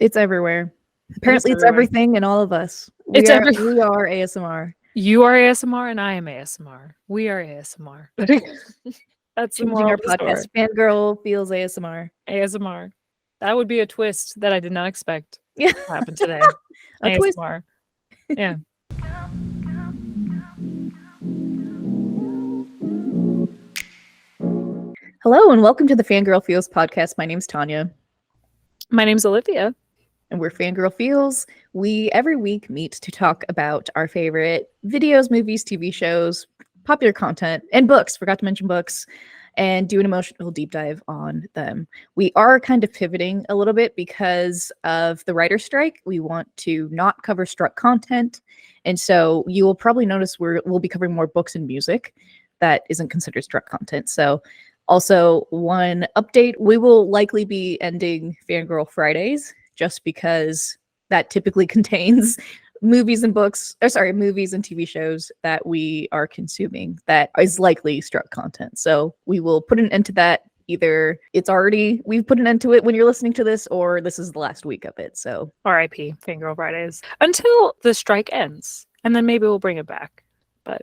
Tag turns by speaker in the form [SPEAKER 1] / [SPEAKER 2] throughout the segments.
[SPEAKER 1] It's everywhere. Apparently, it's
[SPEAKER 2] everywhere.
[SPEAKER 1] everything in all of us.
[SPEAKER 2] It's
[SPEAKER 1] We
[SPEAKER 2] everywhere.
[SPEAKER 1] are ASMR.
[SPEAKER 2] You are ASMR and I am ASMR. We are ASMR. That's the
[SPEAKER 1] Changing
[SPEAKER 2] moral
[SPEAKER 1] our
[SPEAKER 2] of the story.
[SPEAKER 1] podcast. Fangirl feels ASMR.
[SPEAKER 2] ASMR. That would be a twist that I did not expect
[SPEAKER 1] Yeah,
[SPEAKER 2] to happen today.
[SPEAKER 1] a twist.
[SPEAKER 2] ASMR. Yeah.
[SPEAKER 1] Hello, and welcome to the Fangirl Feels podcast. My name's Tanya,
[SPEAKER 2] My name's Olivia.
[SPEAKER 1] and we're Fangirl Feels. We every week meet to talk about our favorite videos, movies, TV shows, popular content, and books. Forgot to mention books. And do an emotional deep dive on them. We are kind of pivoting a little bit because of the writer's strike. We want to not cover struck content. And so you will probably notice we'll be covering more books and music that isn't considered struck content. So also one update, we will likely be ending Fangirl Fridays just because that typically contains movies and TV shows that we are consuming that is likely struck content. So we will put an end to that. Either we've put an end to it when you're listening to this, or this is the last week of it. So
[SPEAKER 2] RIP, Fangirl Fridays. Until the strike ends. And then maybe we'll bring it back. But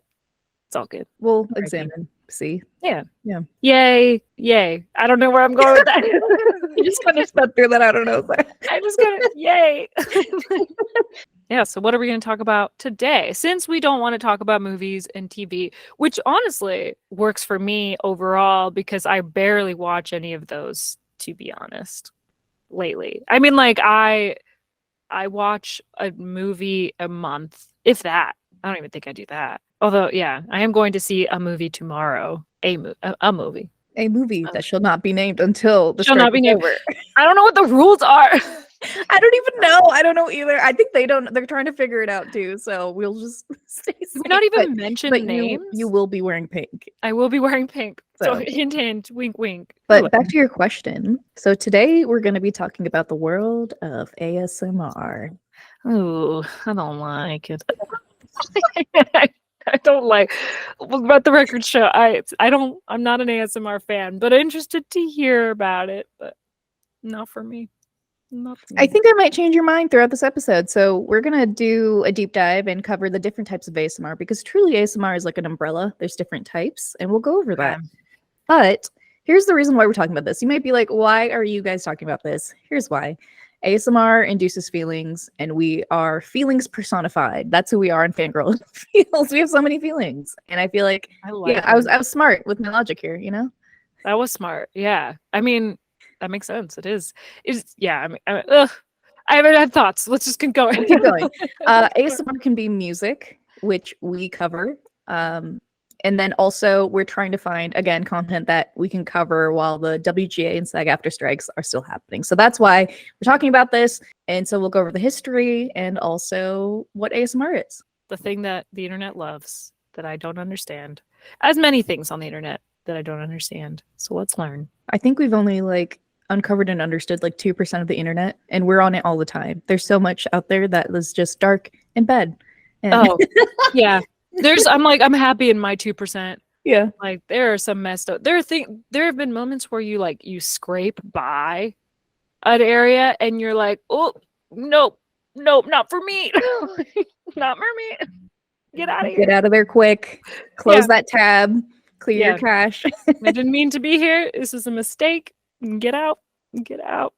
[SPEAKER 2] it's all good.
[SPEAKER 1] we'll
[SPEAKER 2] RIP.
[SPEAKER 1] examine, see.
[SPEAKER 2] Yeah.
[SPEAKER 1] Yeah.
[SPEAKER 2] Yay. Yay. I don't know where I'm going with that.
[SPEAKER 1] You just kind of sped through that. I don't know.
[SPEAKER 2] I just got it. Yay. Yeah, so what are we going to talk about today? Since we don't want to talk about movies and TV, which honestly works for me overall because I barely watch any of those, to be honest, lately. I mean, like I watch a movie a month, if that. I don't even think I do that. Although, yeah, I am going to see a movie tomorrow. A movie.
[SPEAKER 1] A movie that shall not be named until the
[SPEAKER 2] Shall
[SPEAKER 1] strike
[SPEAKER 2] not be
[SPEAKER 1] is
[SPEAKER 2] named.
[SPEAKER 1] over.
[SPEAKER 2] I don't know what the rules are.
[SPEAKER 1] I don't even know. I don't know either. I think they're trying to figure it out too. So we'll just stay safe.
[SPEAKER 2] Not even mention names.
[SPEAKER 1] You will be wearing pink.
[SPEAKER 2] I will be wearing pink. So
[SPEAKER 1] So.
[SPEAKER 2] hint, hint, wink, wink.
[SPEAKER 1] But back to your question. So today we're going to be talking about the world of ASMR.
[SPEAKER 2] Ooh, I don't like it. I don't like. But the record show, I'm not an ASMR fan, but interested to hear about it. But not for me.
[SPEAKER 1] I think I might change your mind throughout this episode. So we're going to do a deep dive and cover the different types of ASMR because truly ASMR is like an umbrella. There's different types and we'll go over that. But here's the reason why we're talking about this. You might be like, why are you guys talking about this? Here's why. ASMR induces feelings and we are feelings personified. That's who we are in Fangirl Feels. We have so many feelings. And I feel like, I was smart with my logic here, you know?
[SPEAKER 2] That was smart. Yeah. I mean, that makes sense. It is. Yeah. I haven't had thoughts. Let's just keep going.
[SPEAKER 1] ASMR can be music, which we cover. And then also we're trying to find, again, content that we can cover while the WGA and SAG-AFTRA strikes are still happening. So that's why we're talking about this. And so we'll go over the history and also what ASMR is.
[SPEAKER 2] The thing that the internet loves that I don't understand. As many things on the internet that I don't understand. So let's learn.
[SPEAKER 1] I think we've only uncovered and understood 2% of the internet, and we're on it all the time. There's so much out there that is just dark and bad.
[SPEAKER 2] Oh, yeah. I'm happy in my 2%.
[SPEAKER 1] Yeah.
[SPEAKER 2] Like there are some messed up. There have been moments where you scrape by an area and you're like, oh nope, not for me. Not for me. Get out of here.
[SPEAKER 1] Get out of there quick. Close that tab. Clear your cache.
[SPEAKER 2] I didn't mean to be here. This is a mistake. Get out. Get out.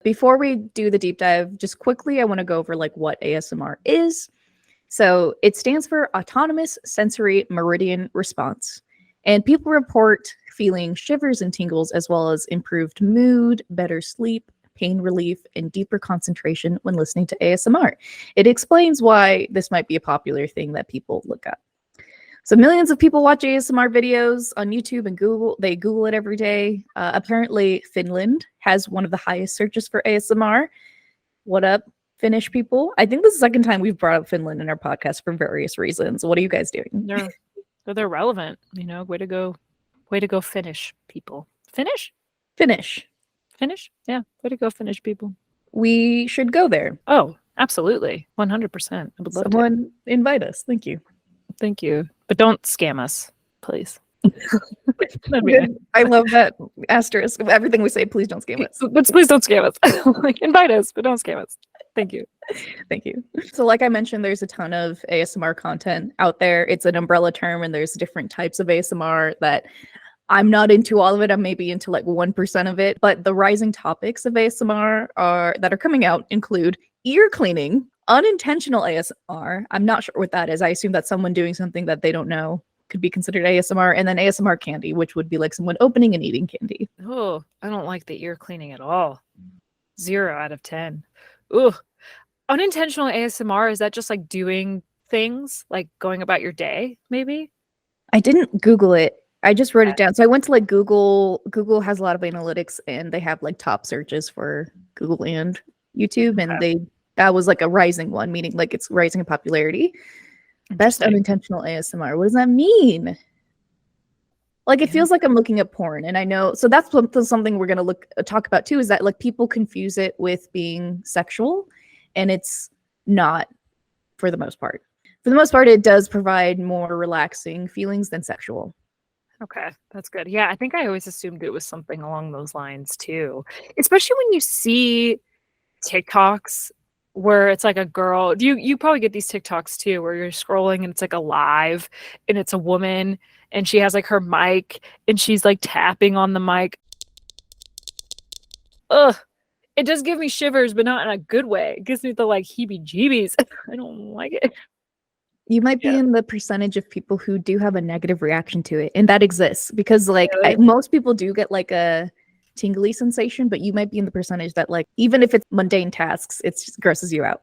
[SPEAKER 1] Before we do the deep dive, just quickly, I want to go over what ASMR is. So it stands for Autonomous Sensory Meridian Response. And people report feeling shivers and tingles as well as improved mood, better sleep, pain relief, and deeper concentration when listening to ASMR. It explains why this might be a popular thing that people look up. So millions of people watch ASMR videos on YouTube and Google. They Google it every day. Apparently, Finland has one of the highest searches for ASMR. What up, Finnish people? I think this is the second time we've brought up Finland in our podcast for various reasons. What are you guys doing?
[SPEAKER 2] They're relevant. Way to go. Way to go, Finnish people. Finnish?
[SPEAKER 1] Finnish.
[SPEAKER 2] Yeah. Way to go, Finnish people.
[SPEAKER 1] We should go there.
[SPEAKER 2] Oh, absolutely. 100%. I would love
[SPEAKER 1] Someone invite us. Thank you.
[SPEAKER 2] Thank you. But don't scam us, please. That'd be nice.
[SPEAKER 1] I love that asterisk of everything we say. Please don't scam us.
[SPEAKER 2] But please don't scam us. Like, invite us, but don't scam us. Thank you.
[SPEAKER 1] Thank you. So, like I mentioned, there's a ton of ASMR content out there. It's an umbrella term, and there's different types of ASMR that I'm not into all of it. I'm maybe into like 1% of it. But the rising topics of ASMR that are coming out include ear cleaning, unintentional ASMR. I'm not sure what that is. I assume that's someone doing something that they don't know could be considered ASMR, and then ASMR candy, which would be like someone opening and eating candy.
[SPEAKER 2] Oh, I don't like the ear cleaning at all. 0 out of 10. Ugh. Unintentional ASMR, is that just like doing things, like going about your day, maybe?
[SPEAKER 1] I didn't Google it. I just wrote
[SPEAKER 2] Okay.
[SPEAKER 1] it down. So I went to like Google. Google has a lot of analytics, and they have like top searches for Google and YouTube, and that was like a rising one, meaning like it's rising in popularity. Best
[SPEAKER 2] Interesting.
[SPEAKER 1] unintentional ASMR. What does that mean? Like it feels like I'm looking at porn, and I know. So that's something we're gonna talk about too. Is that like people confuse it with being sexual, and it's not for the most part. For the most part, it does provide more relaxing feelings than sexual.
[SPEAKER 2] Okay, that's good. Yeah, I think I always assumed it was something along those lines too. Especially when you see TikToks where it's like a girl. You probably get these TikToks too where you're scrolling and it's like a live and it's a woman and she has like her mic and she's like tapping on the mic. Ugh. It does give me shivers, but not in a good way. It gives me the like heebie-jeebies. I don't like it.
[SPEAKER 1] You might be in the percentage of people who do have a negative reaction to it, and that exists because like
[SPEAKER 2] Really?
[SPEAKER 1] most people do get like a tingly sensation, but you might be in the percentage that like even if it's mundane tasks, it just grosses you out.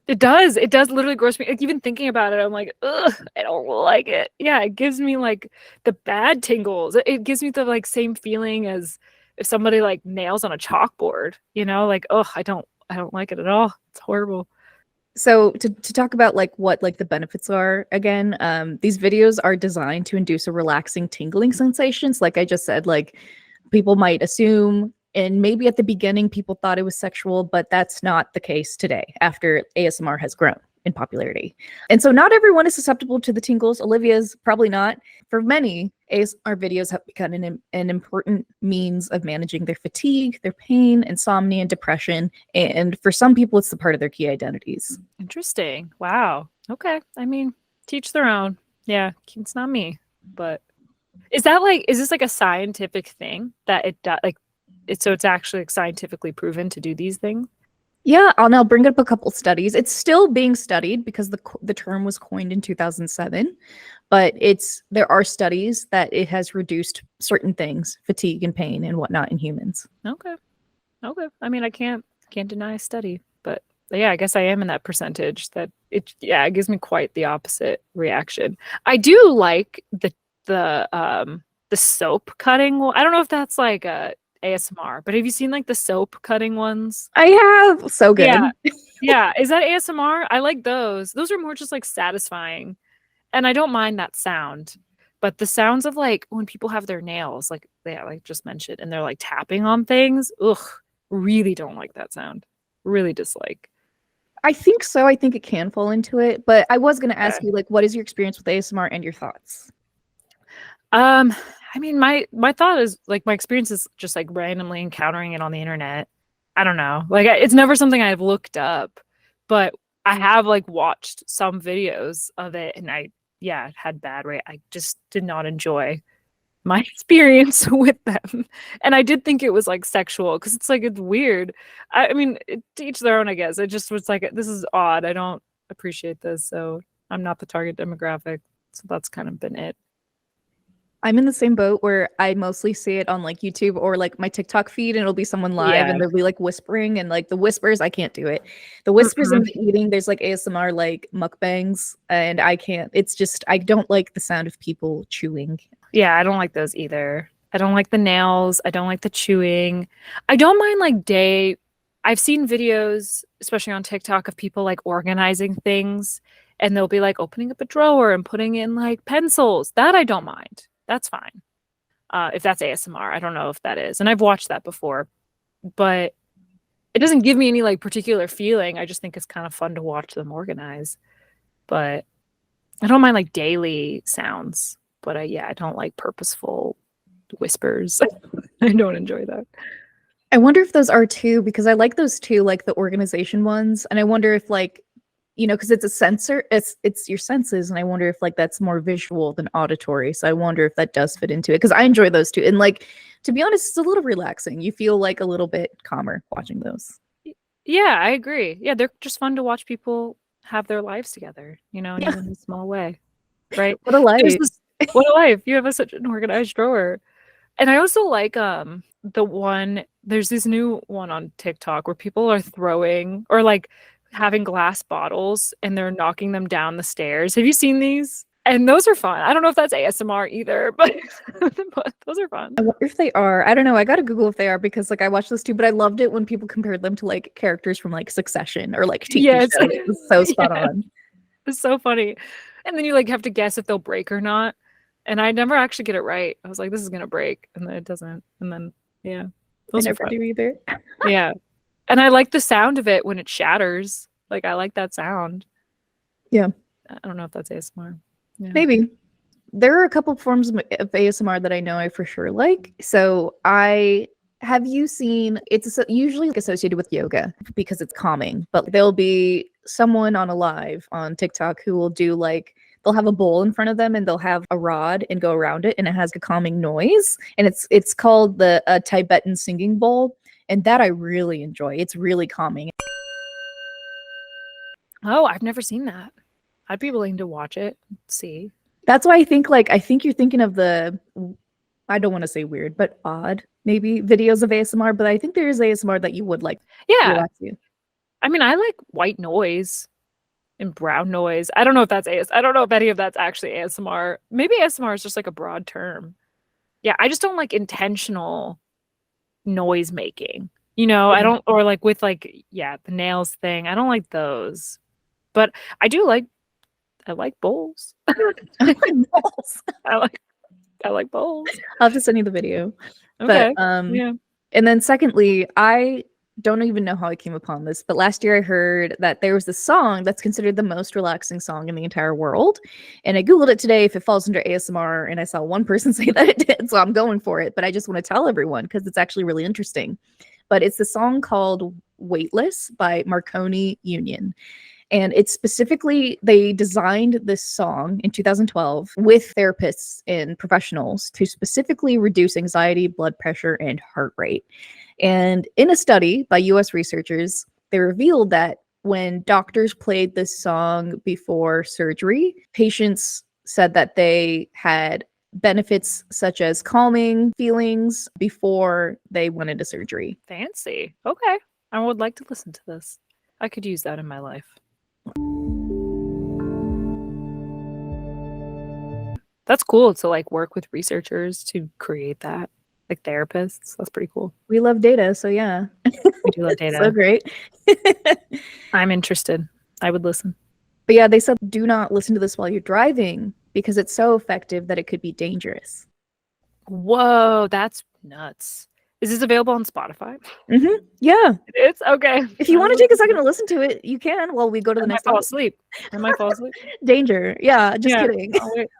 [SPEAKER 2] It does. It does literally gross me. Like, even thinking about it, I'm like, ugh, I don't like it. Yeah, it gives me like the bad tingles. It gives me the like same feeling as if somebody like nails on a chalkboard, you know, like, oh, I don't like it at all. It's horrible.
[SPEAKER 1] So to talk about like what like the benefits are again, these videos are designed to induce a relaxing tingling sensations. Like I just said, like people might assume, and maybe at the beginning people thought it was sexual, but that's not the case today after ASMR has grown in popularity. And so not everyone is susceptible to the tingles. Olivia's probably not. For many, ASMR videos have become an important means of managing their fatigue, their pain, insomnia, and depression. And for some people, it's the part of their key identities.
[SPEAKER 2] Interesting. Wow. Okay. I mean, teach their own. Yeah, it's not me. But is this like a scientific thing that it's actually like scientifically proven to do these things?
[SPEAKER 1] Yeah, I'll bring up a couple studies. It's still being studied because the term was coined in 2007, but there are studies that it has reduced certain things, fatigue and pain and whatnot in humans.
[SPEAKER 2] Okay. Okay. I mean, I can't deny a study, but yeah, I guess I am in that percentage that it gives me quite the opposite reaction. I do like the soap cutting. Well, I don't know if that's like a ASMR, but have you seen like the soap cutting ones?
[SPEAKER 1] I have. So good.
[SPEAKER 2] Yeah. Yeah. Is that ASMR? I like those. Those are more just like satisfying. And I don't mind that sound. But the sounds of like when people have their nails, like like just mentioned, and they're like tapping on things, ugh, really don't like that sound. Really dislike.
[SPEAKER 1] I think so. I think it can fall into it, but I was going to ask you, like, what is your experience with ASMR and your thoughts?
[SPEAKER 2] I mean, my thought is like my experience is just like randomly encountering it on the internet. I don't know. Like it's never something I've looked up, but I have like watched some videos of it and had bad rate. I just did not enjoy my experience with them. And I did think it was like sexual because it's weird. I mean, to each their own, I guess. It just was like, this is odd. I don't appreciate this. So I'm not the target demographic. So that's kind of been it.
[SPEAKER 1] I'm in the same boat where I mostly see it on like YouTube or like my TikTok feed, and it'll be someone live and they'll be like whispering, and like the whispers, I can't do it. The whispers and the eating, there's like ASMR like mukbangs, and I can't. It's just I don't like the sound of people chewing.
[SPEAKER 2] Yeah, I don't like those either. I don't like the nails. I don't like the chewing. I don't mind like I've seen videos, especially on TikTok, of people like organizing things, and they'll be like opening up a drawer and putting in like pencils. That I don't mind. That's fine. If that's ASMR, I don't know if that is. And I've watched that before, but it doesn't give me any like particular feeling. I just think it's kind of fun to watch them organize. But I don't mind like daily sounds. But yeah, I don't like purposeful whispers. I don't enjoy that.
[SPEAKER 1] I wonder if those are too, because I like those too, like the organization ones. And I wonder if like, because it's a sensor, it's your senses, and I wonder if like that's more visual than auditory. So I wonder if that does fit into it, because I enjoy those too. And like, to be honest, it's a little relaxing. You feel like a little bit calmer watching those.
[SPEAKER 2] Yeah, I agree. Yeah, they're just fun to watch people have their lives together,
[SPEAKER 1] Yeah.
[SPEAKER 2] even in a small way. Right?
[SPEAKER 1] What a life.
[SPEAKER 2] What a life. You have such an organized drawer. And I also like there's this new one on TikTok where people are throwing or like having glass bottles and they're knocking them down the stairs. Have you seen these? And those are fun. I don't know if that's ASMR either, but those are fun.
[SPEAKER 1] I wonder if they are. I don't know. I gotta Google if they are, because like I watched those too, but I loved it when people compared them to like characters from like Succession or like TV
[SPEAKER 2] Yes.
[SPEAKER 1] shows. It was so spot on.
[SPEAKER 2] It's so funny. And then you like have to guess if they'll break or not. And I never actually get it right. I was like, this is gonna break, and then it doesn't. And then yeah.
[SPEAKER 1] I never do either.
[SPEAKER 2] Yeah. And I like the sound of it when it shatters. Like I like that sound.
[SPEAKER 1] Yeah.
[SPEAKER 2] I don't know if that's ASMR. Yeah.
[SPEAKER 1] Maybe. There are a couple forms of ASMR that I know I for sure like. So have you seen, it's usually associated with yoga because it's calming, but there'll be someone on a live on TikTok who will do like, they'll have a bowl in front of them and they'll have a rod and go around it, and it has a calming noise, and it's called the Tibetan singing bowl, and that I really enjoy. It's really calming.
[SPEAKER 2] Oh, I've never seen that. I'd be willing to watch it. See.
[SPEAKER 1] That's why I think you're thinking of the, I don't want to say weird, but odd maybe videos of ASMR, but I think there is ASMR that you would like.
[SPEAKER 2] Yeah. I mean, I like white noise and brown noise. I don't know if I don't know if any of that's actually ASMR. Maybe ASMR is just like a broad term. Yeah, I just don't like intentional noise making. I don't, or like with like, yeah, the nails thing. I don't like those. But I like bowls.
[SPEAKER 1] I like bowls.
[SPEAKER 2] I like bowls.
[SPEAKER 1] I'll have to send you the video.
[SPEAKER 2] Okay.
[SPEAKER 1] But
[SPEAKER 2] yeah.
[SPEAKER 1] And then secondly, I don't even know how I came upon this, but last year I heard that there was this song that's considered the most relaxing song in the entire world. And I Googled it today if it falls under ASMR, and I saw one person say that it did, so I'm going for it. But I just want to tell everyone because it's actually really interesting. But it's the song called Weightless by Marconi Union. And it's specifically, they designed this song in 2012 with therapists and professionals to specifically reduce anxiety, blood pressure, and heart rate. And in a study by US researchers, they revealed that when doctors played this song before surgery, patients said that they had benefits such as calming feelings before they went into surgery.
[SPEAKER 2] Fancy. Okay. I would like to listen to this. I could use that in my life. That's cool to like work with researchers to create that, like therapists. That's pretty cool.
[SPEAKER 1] We love data, so yeah.
[SPEAKER 2] We do love data.
[SPEAKER 1] So great.
[SPEAKER 2] I'm interested. I would listen.
[SPEAKER 1] But yeah, they said do not listen to this while you're driving because it's so effective that it could be dangerous.
[SPEAKER 2] Whoa, that's nuts. Is this available on Spotify?
[SPEAKER 1] Mm-hmm. Yeah.
[SPEAKER 2] It's okay.
[SPEAKER 1] If you want to take a second to listen to it, you can while we go to the next
[SPEAKER 2] one. I might fall asleep.
[SPEAKER 1] Danger. Yeah, just kidding.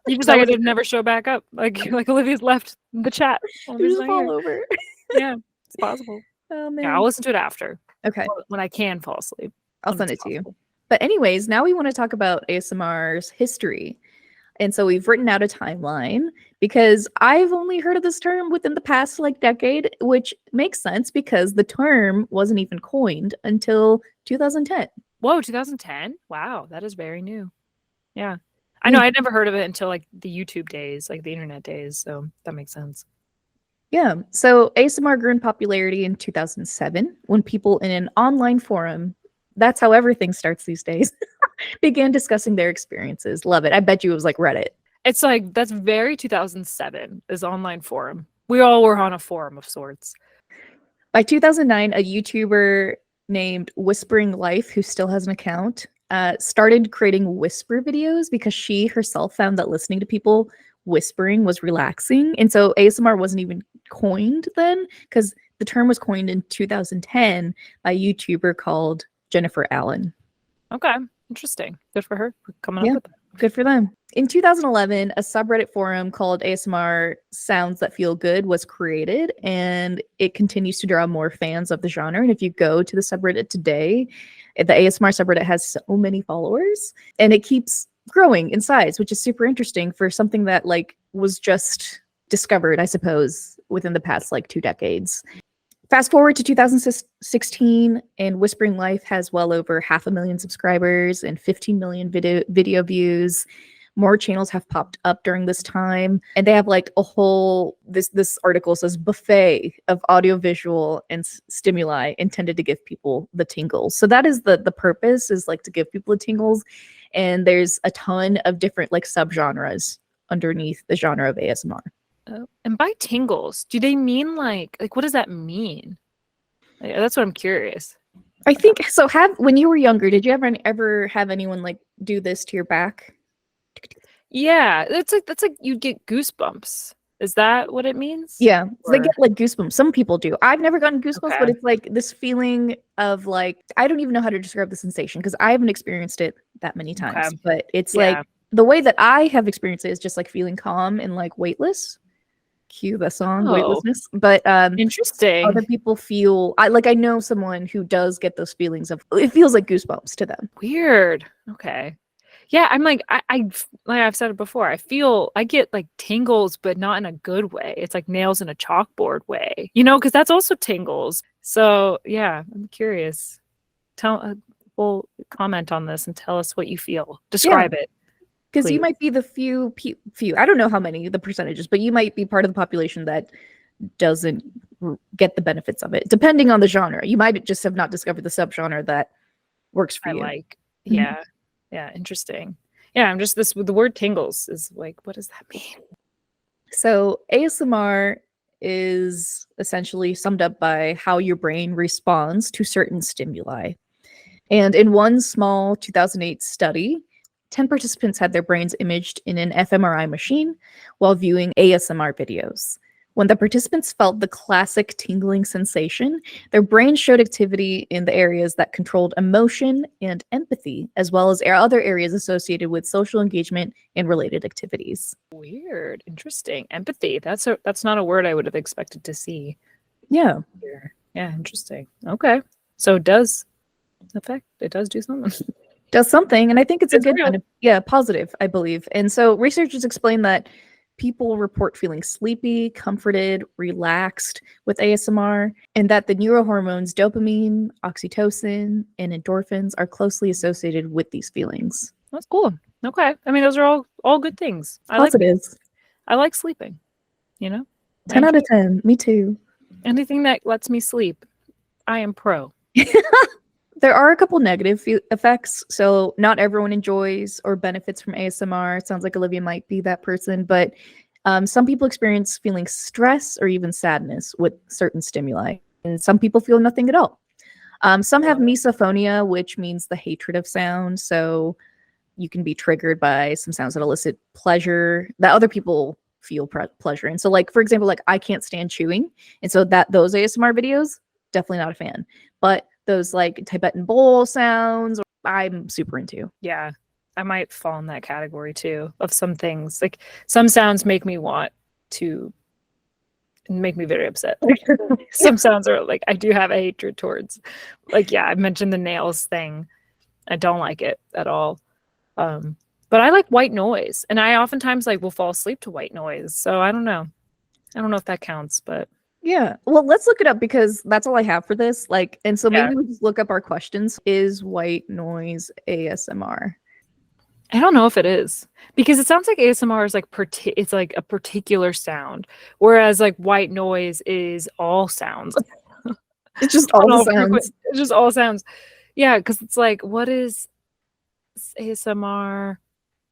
[SPEAKER 2] You decided to never show back up. Like Olivia's left the chat.
[SPEAKER 1] You just fall over.
[SPEAKER 2] Yeah, it's possible.
[SPEAKER 1] Oh, man.
[SPEAKER 2] Yeah, I'll listen to it after.
[SPEAKER 1] Okay.
[SPEAKER 2] When I can fall asleep.
[SPEAKER 1] I'll send it to you. But anyways, now we want to talk about ASMR's history. And so we've written out a timeline because I've only heard of this term within the past like decade, which makes sense because the term wasn't even coined until 2010.
[SPEAKER 2] Whoa, 2010? Wow, that is very new. Yeah. I know I'd never heard of it until like the YouTube days, like the internet days. So that makes sense.
[SPEAKER 1] Yeah. So ASMR grew in popularity in 2007 when people in an online forum, that's how everything starts these days, began discussing their experiences. Love it. I bet you it was like Reddit.
[SPEAKER 2] It's like, that's very 2007 is online forum. We all were on a forum of sorts.
[SPEAKER 1] By 2009, a YouTuber named Whispering Life, who still has an account, started creating whisper videos because she herself found that listening to people whispering was relaxing. And so ASMR wasn't even coined then because the term was coined in 2010 by a YouTuber called Jennifer Allen.
[SPEAKER 2] Okay. Interesting. Good for her for coming up with that.
[SPEAKER 1] Good for them. In 2011, a subreddit forum called ASMR Sounds That Feel Good was created, and it continues to draw more fans of the genre. And if you go to the subreddit today, the ASMR subreddit has so many followers, and it keeps growing in size, which is super interesting for something that like was just discovered, I suppose, within the past like 2 decades. Fast forward to 2016, and Whispering Life has well over 500,000 subscribers and 15 million video views. More channels have popped up during this time, and they have like a whole this article says buffet of audiovisual and stimuli intended to give people the tingles. So that is the purpose, is like to give people the tingles, and there's a ton of different like subgenres underneath the genre of ASMR.
[SPEAKER 2] Oh, and by tingles, do they mean like what does that mean? Like, that's what I'm curious.
[SPEAKER 1] I think so. When you were younger, did you ever have anyone like do this to your back?
[SPEAKER 2] Yeah, that's like you get goosebumps. Is that what it means?
[SPEAKER 1] Yeah, so they get like goosebumps. Some people do. I've never gotten goosebumps,
[SPEAKER 2] Okay.
[SPEAKER 1] but it's like this feeling of like, I don't even know how to describe the sensation because I haven't experienced it that many times.
[SPEAKER 2] Okay.
[SPEAKER 1] But it's
[SPEAKER 2] Yeah.
[SPEAKER 1] like the way that I have experienced it is just like feeling calm and like weightless. Cue the song
[SPEAKER 2] Oh,
[SPEAKER 1] weightlessness. But
[SPEAKER 2] interesting.
[SPEAKER 1] other people feel I know someone who does get those feelings of it feels like goosebumps to them.
[SPEAKER 2] Weird. Okay. Yeah, I'm like like I've said it before. I get like tingles, but not in a good way. It's like nails in a chalkboard way, because that's also tingles. So yeah, I'm curious. We'll comment on this and tell us what you feel. Describe it.
[SPEAKER 1] Because you might be the few, I don't know how many the percentages, but you might be part of the population that doesn't get the benefits of it, depending on the genre. You might just have not discovered the subgenre that works for you.
[SPEAKER 2] Like, yeah. Yeah, interesting. Yeah, I'm just the word tingles is like, what does that mean?
[SPEAKER 1] So ASMR is essentially summed up by how your brain responds to certain stimuli. And in one small 2008 study, 10 participants had their brains imaged in an fMRI machine while viewing ASMR videos. When the participants felt the classic tingling sensation, their brains showed activity in the areas that controlled emotion and empathy, as well as other areas associated with social engagement and related activities.
[SPEAKER 2] Weird. Interesting. Empathy. That's not a word I would have expected to see.
[SPEAKER 1] Yeah.
[SPEAKER 2] Here. Yeah, interesting. Okay. So it does do something.
[SPEAKER 1] Does something, and I think it's a good
[SPEAKER 2] real.
[SPEAKER 1] kind of positive, I believe. And so researchers explain that people report feeling sleepy, comforted, relaxed with ASMR, and that the neurohormones dopamine, oxytocin, and endorphins are closely associated with these feelings.
[SPEAKER 2] That's cool. Okay. I mean, those are all good things.
[SPEAKER 1] Positives.
[SPEAKER 2] I like sleeping,
[SPEAKER 1] 10 out of 10. Me too.
[SPEAKER 2] Anything that lets me sleep, I am pro.
[SPEAKER 1] There are a couple negative effects. So not everyone enjoys or benefits from ASMR. It sounds like Olivia might be that person, but some people experience feeling stress or even sadness with certain stimuli, and some people feel nothing at all. Some have misophonia, which means the hatred of sound. So you can be triggered by some sounds that elicit pleasure that other people feel pleasure. And so, like, for example, like I can't stand chewing. And so those ASMR videos, definitely not a fan. But those like Tibetan bowl sounds, I'm super into.
[SPEAKER 2] Yeah, I might fall in that category too of some things. Like some sounds make me very upset. Some sounds are like I do have a hatred towards. Like I mentioned the nails thing. I don't like it at all. But I like white noise, and I oftentimes will fall asleep to white noise. So I don't know. I don't know if that counts, but
[SPEAKER 1] yeah. Well, let's look it up because that's all I have for this. And so maybe we just look up our questions. Is white noise ASMR?
[SPEAKER 2] I don't know if it is, because it sounds like ASMR is it's like a particular sound, whereas like white noise is all sounds.
[SPEAKER 1] It's just all the sounds.
[SPEAKER 2] It's just all sounds. Yeah, because it's like, what is ASMR?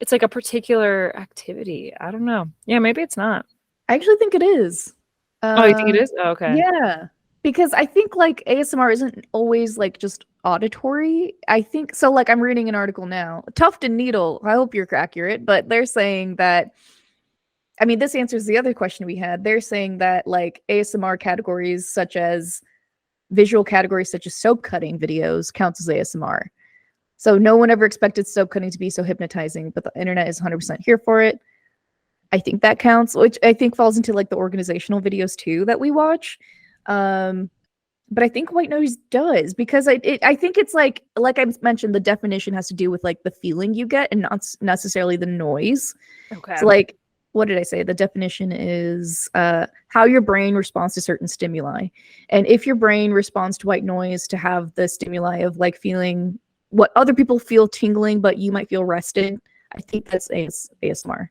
[SPEAKER 2] It's like a particular activity. I don't know. Yeah, maybe it's not.
[SPEAKER 1] I actually think it is.
[SPEAKER 2] Oh, you think it is? Oh, okay.
[SPEAKER 1] Yeah. Because I think like ASMR isn't always like just auditory. I think so. Like I'm reading an article now, Tuft and Needle. I hope you're accurate, but they're saying that, I mean, this answers the other question we had. They're saying that like ASMR categories such as visual categories such as soap cutting videos counts as ASMR. So no one ever expected soap cutting to be so hypnotizing, but the internet is 100% here for it. I think that counts, which I think falls into like the organizational videos too that we watch. But I think white noise does, because I think it's like I mentioned, the definition has to do with like the feeling you get and not necessarily the noise.
[SPEAKER 2] Okay.
[SPEAKER 1] So like, what did I say? The definition is how your brain responds to certain stimuli. And if your brain responds to white noise to have the stimuli of like feeling what other people feel tingling, but you might feel rested, I think that's ASMR.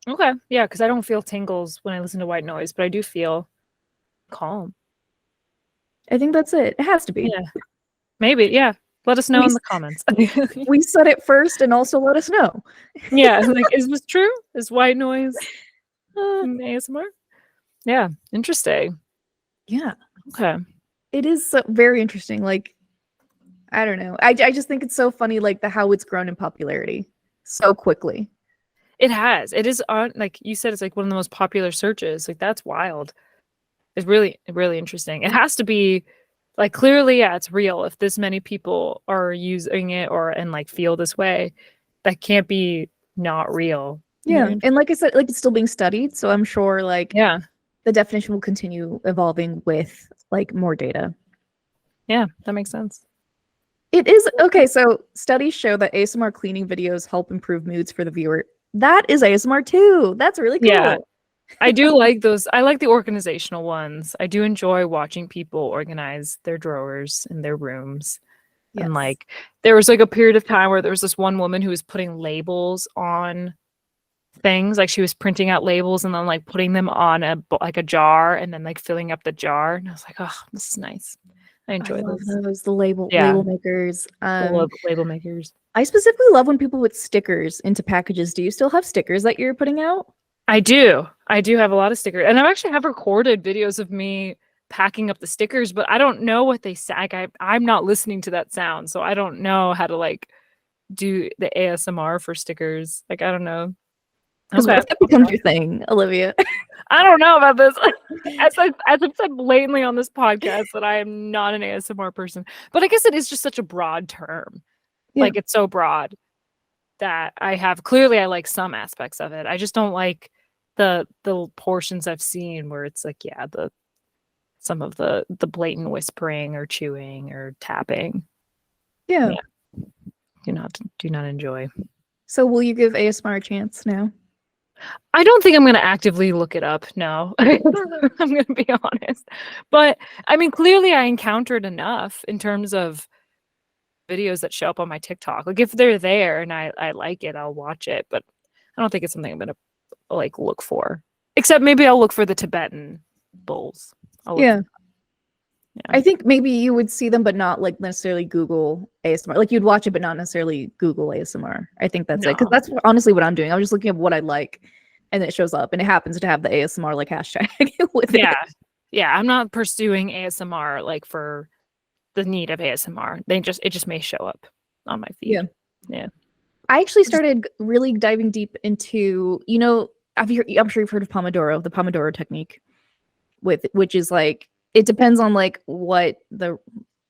[SPEAKER 2] Okay. Yeah, because I don't feel tingles when I listen to white noise, but I do feel calm.
[SPEAKER 1] I think that's it. It has to be.
[SPEAKER 2] Yeah. Maybe. Yeah. Let us know
[SPEAKER 1] We
[SPEAKER 2] in the comments.
[SPEAKER 1] we said it first, and also let us know.
[SPEAKER 2] Yeah. Like, is this true? Is white noise ASMR? Yeah. Interesting.
[SPEAKER 1] Yeah.
[SPEAKER 2] Okay.
[SPEAKER 1] It is very interesting. Like, I don't know. I just think it's so funny, like how it's grown in popularity so quickly.
[SPEAKER 2] It has. It is on, like you said, it's like one of the most popular searches. Like, that's wild. It's really, really interesting. It has to be like, clearly, yeah, it's real. If this many people are using it and like feel this way, that can't be not real.
[SPEAKER 1] Yeah. And like I said, like it's still being studied. So I'm sure like
[SPEAKER 2] Yeah.
[SPEAKER 1] the definition will continue evolving with like more data.
[SPEAKER 2] Yeah, that makes sense.
[SPEAKER 1] It is okay. So studies show that ASMR cleaning videos help improve moods for the viewer. That is ASMR too. That's really cool.
[SPEAKER 2] Yeah. I do like those. I like the organizational ones. I do enjoy watching people organize their drawers in their rooms.
[SPEAKER 1] Yes.
[SPEAKER 2] And like, there was like a period of time where there was this one woman who was putting labels on things. Like, she was printing out labels and then like putting them on a jar and then like filling up the jar. And I was like, oh, this is nice. I enjoy those.
[SPEAKER 1] The label makers.
[SPEAKER 2] Label makers.
[SPEAKER 1] I specifically love when people put stickers into packages. Do you still have stickers that you're putting out?
[SPEAKER 2] I do. I do have a lot of stickers. And I actually have recorded videos of me packing up the stickers, but I don't know what they say. Like, I'm not listening to that sound, so I don't know how to like do the ASMR for stickers. Like, I don't know.
[SPEAKER 1] Because what if that becomes your thing, Olivia?
[SPEAKER 2] I don't know about this. As I've said blatantly on this podcast that I am not an ASMR person, but I guess it is just such a broad term.
[SPEAKER 1] Yeah.
[SPEAKER 2] Like, it's so broad that I like some aspects of it. I just don't like the portions I've seen where it's like, yeah, some of the blatant whispering or chewing or tapping.
[SPEAKER 1] Yeah.
[SPEAKER 2] Do not enjoy.
[SPEAKER 1] So will you give ASMR a chance now?
[SPEAKER 2] I don't think I'm going to actively look it up. No, I'm going to be honest. But I mean, clearly I encountered enough in terms of videos that show up on my TikTok. Like, if they're there and I like it, I'll watch it. But I don't think it's something I'm going to like look for. Except maybe I'll look for the Tibetan bowls.
[SPEAKER 1] Yeah. I think maybe you would see them, but not like necessarily Google ASMR. Like, you'd watch it, but not necessarily Google ASMR. I think that's it. Because that's honestly what I'm doing. I'm just looking at what I like, and it shows up, and it happens to have the ASMR like hashtag with it.
[SPEAKER 2] Yeah. I'm not pursuing ASMR like for the need of ASMR. It just may show up on my feed. Yeah.
[SPEAKER 1] I actually started really diving deep into, I'm sure you've heard of Pomodoro, the Pomodoro technique, which is like, it depends on like what the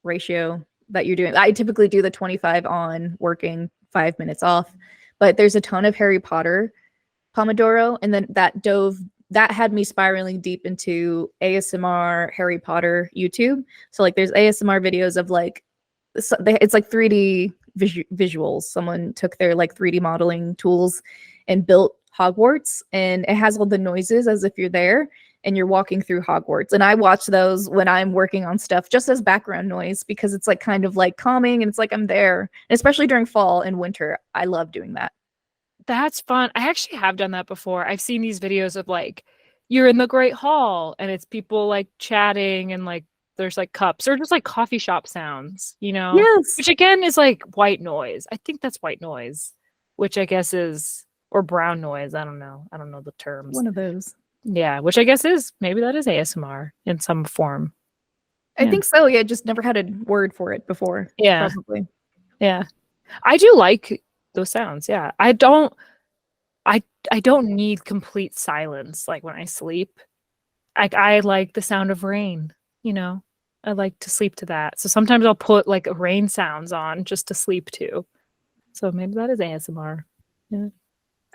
[SPEAKER 1] ratio that you're doing. I typically do the 25 on, working, 5 minutes off, but there's a ton of Harry Potter Pomodoro, and then that had me spiraling deep into ASMR Harry Potter YouTube. So like, there's ASMR videos of like, it's like 3D visuals. Someone took their like 3D modeling tools and built Hogwarts, and it has all the noises as if you're there and you're walking through Hogwarts. And I watch those when I'm working on stuff just as background noise, because it's like kind of like calming, and it's like I'm there. And especially during fall and winter, I love doing that.
[SPEAKER 2] That's fun. I actually have done that before. I've seen these videos of like, you're in the Great Hall and it's people like chatting and like there's like cups or just like coffee shop sounds,
[SPEAKER 1] Yes.
[SPEAKER 2] Which again is like white noise. I think that's white noise, which I guess is, or brown noise. I don't know the terms.
[SPEAKER 1] One of those.
[SPEAKER 2] Yeah, which I guess maybe that is ASMR in some form.
[SPEAKER 1] I think so. Yeah, just never had a word for it before.
[SPEAKER 2] Yeah.
[SPEAKER 1] Probably.
[SPEAKER 2] Yeah. I do like those sounds. Yeah. I don't need complete silence like when I sleep. I like the sound of rain, I like to sleep to that. So sometimes I'll put like rain sounds on just to sleep to. So maybe that is ASMR. Yeah.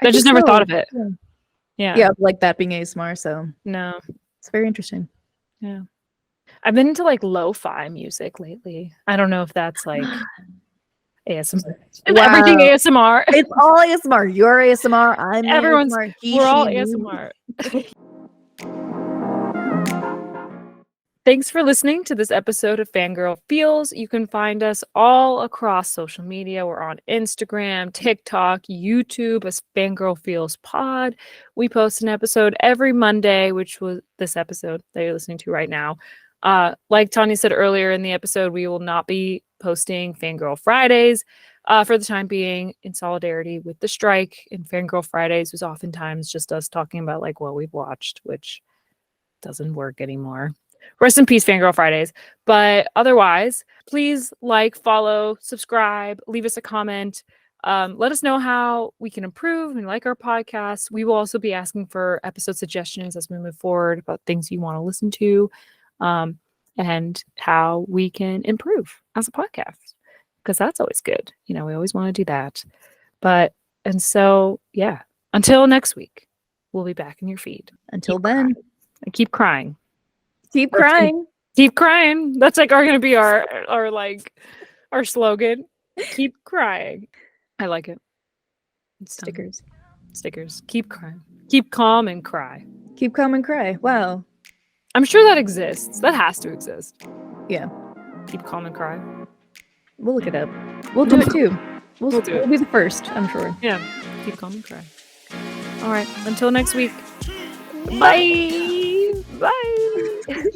[SPEAKER 1] I
[SPEAKER 2] I just
[SPEAKER 1] think
[SPEAKER 2] never thought
[SPEAKER 1] so.
[SPEAKER 2] of it.
[SPEAKER 1] Yeah.
[SPEAKER 2] Yeah.
[SPEAKER 1] Yeah, like that being ASMR. So
[SPEAKER 2] No.
[SPEAKER 1] it's very interesting.
[SPEAKER 2] Yeah. I've been into like lo-fi music lately. I don't know if that's like ASMR. Everything
[SPEAKER 1] Wow.
[SPEAKER 2] ASMR.
[SPEAKER 1] It's all ASMR. You're ASMR. I'm
[SPEAKER 2] Everyone's
[SPEAKER 1] ASMR. He,
[SPEAKER 2] we're all
[SPEAKER 1] she, me.
[SPEAKER 2] ASMR. Thanks for listening to this episode of Fangirl Feels. You can find us all across social media. We're on Instagram, TikTok, YouTube as Fangirl Feels Pod. We post an episode every Monday, which was this episode that you're listening to right now. Like Tanya said earlier in the episode, we will not be posting Fangirl Fridays for the time being in solidarity with the strike. And Fangirl Fridays was oftentimes just us talking about like what we've watched, which doesn't work anymore. Rest in peace, Fangirl Fridays. But otherwise, please like, follow, subscribe, leave us a comment. Let us know how we can improve and like our podcast. We will also be asking for episode suggestions as we move forward about things you want to listen to, and how we can improve as a podcast, because that's always good. You know, we always want to do that. Yeah, until next week, we'll be back in your feed.
[SPEAKER 1] Until then,
[SPEAKER 2] Keep crying.
[SPEAKER 1] keep crying.
[SPEAKER 2] Keep crying. That's like gonna be our slogan. Keep crying. I like it. It's
[SPEAKER 1] Stickers.
[SPEAKER 2] Stickers. Keep crying. Keep calm and cry.
[SPEAKER 1] Keep calm and cry. Wow.
[SPEAKER 2] I'm sure that exists. That has to exist.
[SPEAKER 1] Yeah.
[SPEAKER 2] Keep calm and cry.
[SPEAKER 1] We'll look it up. We'll do it too.
[SPEAKER 2] We'll do it.
[SPEAKER 1] We'll be the first, I'm sure.
[SPEAKER 2] Yeah. Keep calm and cry. All right. Until next week. Bye. Bye.